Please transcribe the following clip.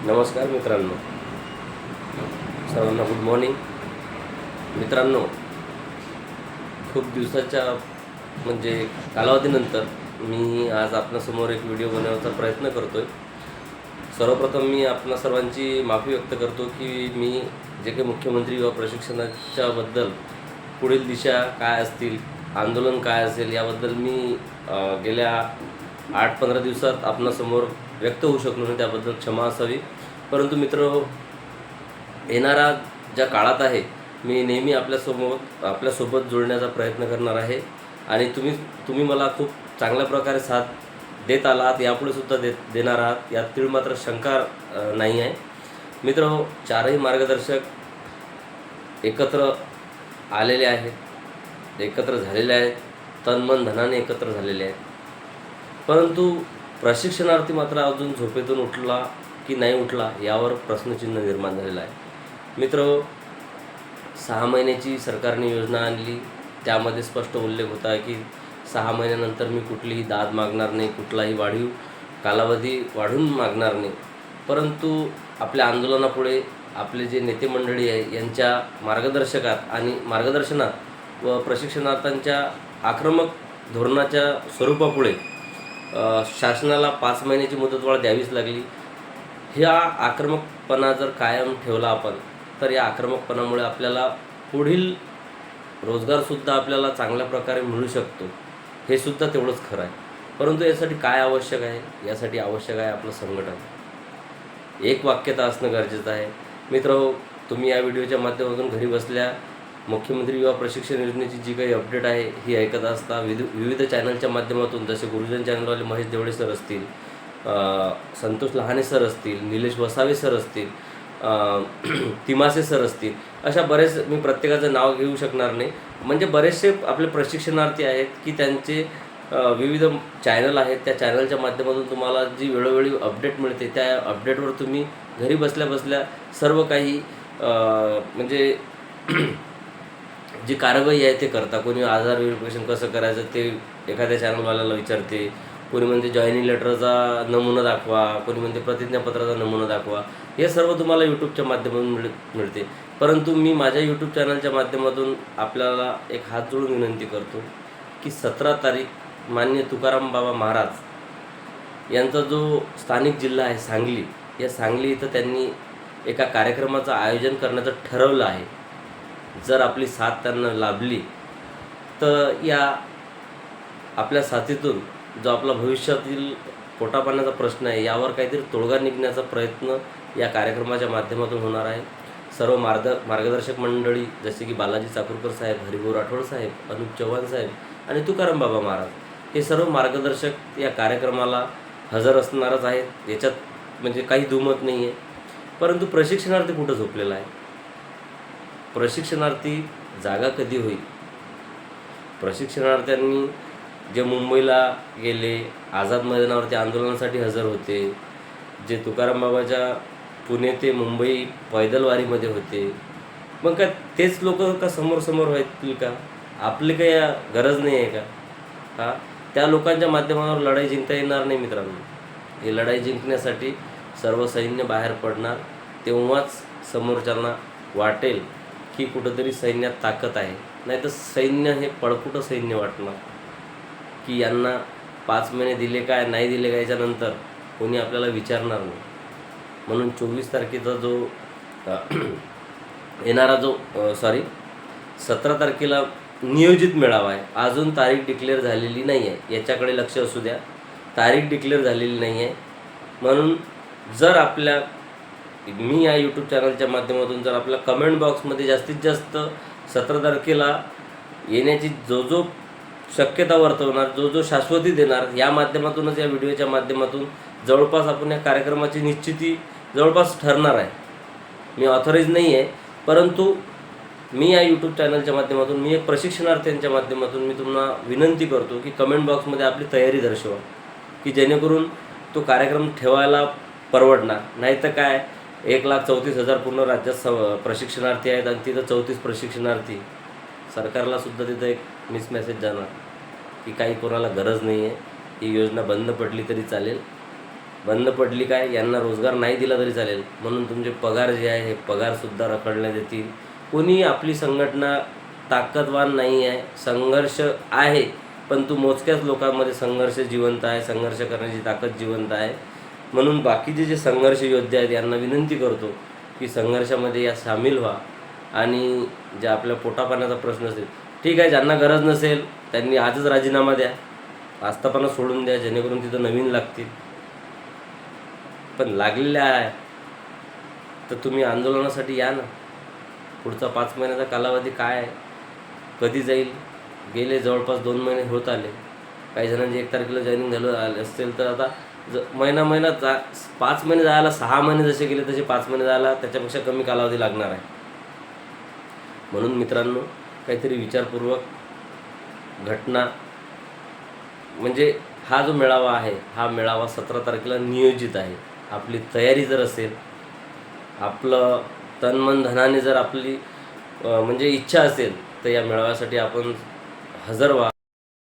नमस्कार मित्रांनो, सर्वांना गुड मॉर्निंग. मित्रांनो, खूप दिवसाच्या म्हणजे कालावधीनंतर मी आज आपणासमोर एक व्हिडिओ बनवण्याचा प्रयत्न करतो आहे. सर्वप्रथम मी आपणा सर्वांची माफी व्यक्त करतो की मी जे काही मुख्यमंत्री युवा प्रशिक्षणाच्याबद्दल पुढील दिशा काय असतील, आंदोलन काय असेल याबद्दल मी गेल्या 8-15 दिवसात आपणासमोर व्यक्त होऊ शकलो नाही, त्याबद्दल क्षमा असावी. परंतु मित्र, येणारा ज्या काळात आहे मी नेहमी आपल्यासोबत जुळण्याचा प्रयत्न करणार आहे आणि तुम्ही मला खूप चांगल्या प्रकारे साथ देत आलात, यापुढे सुद्धा देणार आहात, यात तीळ मात्र शंका नाही आहे. मित्र, चारही मार्गदर्शक एकत्र आलेले आहेत, एकत्र झालेले आहेत, तन मन धनाने एकत्र झालेले आहेत. परंतु प्रशिक्षणार्थी मात्र अजून झोपेतून उठला की नाही उठला यावर प्रश्नचिन्ह निर्माण झालेलं आहे. मित्र, 6 महिन्याची सरकारने योजना आणली, त्यामध्ये स्पष्ट उल्लेख होता की 6 महिन्यानंतर मी कुठलीही दाद मागणार नाही, कुठलाही वाढीव कालावधी वाढून मागणार नाही. परंतु आपल्या आंदोलनापुढे आपले जे नेते मंडळी आहे यांच्या मार्गदर्शनात व प्रशिक्षणार्थ्यांच्या आक्रमक धोरणाच्या स्वरूपापुढे शासनाला 5 महिन्याची मुदतवाढ द्यावीच लागली. ह्या आक्रमकपणा जर कायम ठेवला आपण, तर या आक्रमकपणामुळे आपल्याला पुढील रोजगारसुद्धा आपल्याला चांगल्या प्रकारे मिळू शकतो, हे सुद्धा तेवढंच खरं आहे. परंतु यासाठी काय आवश्यक आहे? यासाठी आवश्यक आहे आपलं संघटन, एक वाक्यता असणं गरजेचं आहे. मित्र, तुम्ही या व्हिडिओच्या माध्यमातून घरी बसल्या मुख्यमंत्री युवा प्रशिक्षण योजनेची जी काही अपडेट आहे ही ऐकत असता. विविध चॅनलच्या माध्यमातून, जसे गुरुजन चॅनलवाले महेश देवळे सर असतील, संतोष लहाने सर असतील, निलेश वसावे सर असतील, तिमासे सर असतील, अशा बरेच, मी प्रत्येकाचं नाव घेऊ शकणार नाही, म्हणजे बरेचसे आपले प्रशिक्षणार्थी आहेत की त्यांचे विविध चॅनल आहेत. त्या चॅनलच्या माध्यमातून तुम्हाला जी वेळोवेळी अपडेट मिळते, त्या अपडेटवर तुम्ही घरी बसल्या बसल्या सर्व काही म्हणजे जी कारवाई आहे ते करता. कोणी आधार व्हेरिफिकेशन कसं करायचं ते एखाद्या चॅनलवाल्याला विचारते, कोणी म्हणते जॉईनिंग लेटरचा नमुना दाखवा, कोणी म्हणते प्रतिज्ञापत्राचा नमुना दाखवा. हे सर्व तुम्हाला यूट्यूबच्या माध्यमातून मिळते. परंतु मी माझ्या यूट्यूब चॅनलच्या माध्यमातून आपल्याला एक हात जोडून विनंती करतो की 17 तारीख माननीय तुकाराम बाबा महाराज यांचा जो स्थानिक जिल्हा आहे सांगली, या सांगली इथं त्यांनी एका कार्यक्रमाचं आयोजन करण्याचं ठरवलं आहे. जर आपली साथ त्यांना लाभली तर या आपल्या साथीतून जो आपला भविष्यातील पोटापाण्याचा प्रश्न आहे यावर काहीतरी तोडगा निघण्याचा प्रयत्न या कार्यक्रमाच्या माध्यमातून होणार आहे. सर्व मार्गदर्शक मंडळी जसे की बालाजी चाकूरकर साहेब, हरिभाऊ राठोड साहेब, अनुप चव्हाण साहेब आणि तुकाराम बाबा महाराज, हे सर्व मार्गदर्शक या कार्यक्रमाला हजर असणारच आहेत, याच्यात म्हणजे काही दुमत नाही आहे. परंतु प्रशिक्षणार्थी कुठं झोपलेला आहे? प्रशिक्षणार्थी जागा कधी होईल? प्रशिक्षणार्थ्यांनी जे मुंबईला गेले, आझाद मैदानावरती आंदोलनासाठी हजर होते, जे तुकाराम बाबाच्या पुणे ते मुंबई पैदलवारीमध्ये होते, मग काय तेच लोक का समोर व्हायतील का? आपली काही गरज नाही आहे का? त्या लोकांच्या माध्यमावर लढाई जिंकता येणार नाही मित्रांनो. ही लढाई जिंकण्यासाठी सर्व सैन्य बाहेर पडणार, तेव्हाच समोरच्यांना वाटेल की कुठंतरी सैन्यात ताकद आहे. नाही तर सैन्य हे पळकुटं सैन्य वाटणार की यांना 5 महिने दिले काय, नाही दिले काय, याच्यानंतर कोणी आपल्याला विचारणार नाही. म्हणून 24 तारखेचा जो येणारा जो 17 तारखेला नियोजित मेळावा आहे, अजून तारीख डिक्लेअर झालेली नाही आहे, याच्याकडे लक्ष असू द्या. तारीख डिक्लेअर झालेली नाही आहे. म्हणून जर मी या यूट्यूब चॅनलच्या माध्यमातून जर आपल्या कमेंट बॉक्समध्ये जास्तीत जास्त 17 तारखेला येण्याची जो शक्यता वर्तवणार, जो शाश्वती देणार, या माध्यमातूनच, या व्हिडिओच्या माध्यमातून जवळपास आपण या कार्यक्रमाची निश्चिती जवळपास ठरणार आहे. मी ऑथराईज नाही आहे, परंतु मी या यूट्यूब चॅनलच्या माध्यमातून, मी एक प्रशिक्षणार्थ्यांच्या माध्यमातून मी तुम्हाला विनंती करतो की कमेंट बॉक्समध्ये आपली तयारी दर्शवा, की जेणेकरून तो कार्यक्रम ठेवायला परवडणार. नाही तर काय, 1,34,000 पूर्ण राज्यात प्रशिक्षणार्थी आहेत आणि तिथं 34 प्रशिक्षणार्थी, सरकारलासुद्धा तिथं एक मिसमेसेज जाणार की काही कोणाला गरज नाही आहे, ही योजना बंद पडली तरी चालेल. बंद पडली काय, यांना रोजगार नाही दिला तरी चालेल, म्हणून तुमचे पगार जे आहे हे पगारसुद्धा रखडण्यात येतील. कोणी आपली संघटना ताकदवान नाही आहे, संघर्ष आहे, पण तू मोजक्याच लोकांमध्ये संघर्ष जिवंत आहे, संघर्ष करण्याची ताकद जिवंत आहे. म्हणून बाकीचे जे संघर्ष योद्धे आहेत यांना विनंती करतो की संघर्षामध्ये या सामील व्हा. आणि जे आपल्या पोटापाण्याचा प्रश्न असेल, ठीक आहे, ज्यांना गरज नसेल त्यांनी आजच राजीनामा द्या, आस्थापना सोडून द्या, जेणेकरून तिथं नवीन लागतील. पण लागलेल्या आहे तर तुम्ही आंदोलनासाठी या ना. पुढचा 5 महिन्याचा कालावधी काय आहे, कधी जाईल? गेले जवळपास 2 महिने होत आले. काही जणांची 1 तारखेला जॉईनिंग झालं असेल तर आता महिना 5 महिने जायला 6 महिने जसे गेले तसे 5 महिने जायला त्याच्यापेक्षा कमी कालावधी लागणार आहे. म्हणून मित्रांनो, काहीतरी विचारपूर्वक घटना, म्हणजे हा जो मेळावा आहे हा मेळावा 17 तारखेला नियोजित आहे. आपली तयारी जर असेल, आपलं तनमन धनाने जर आपली म्हणजे इच्छा असेल तर या मेळाव्यासाठी आपण हजर व्हा.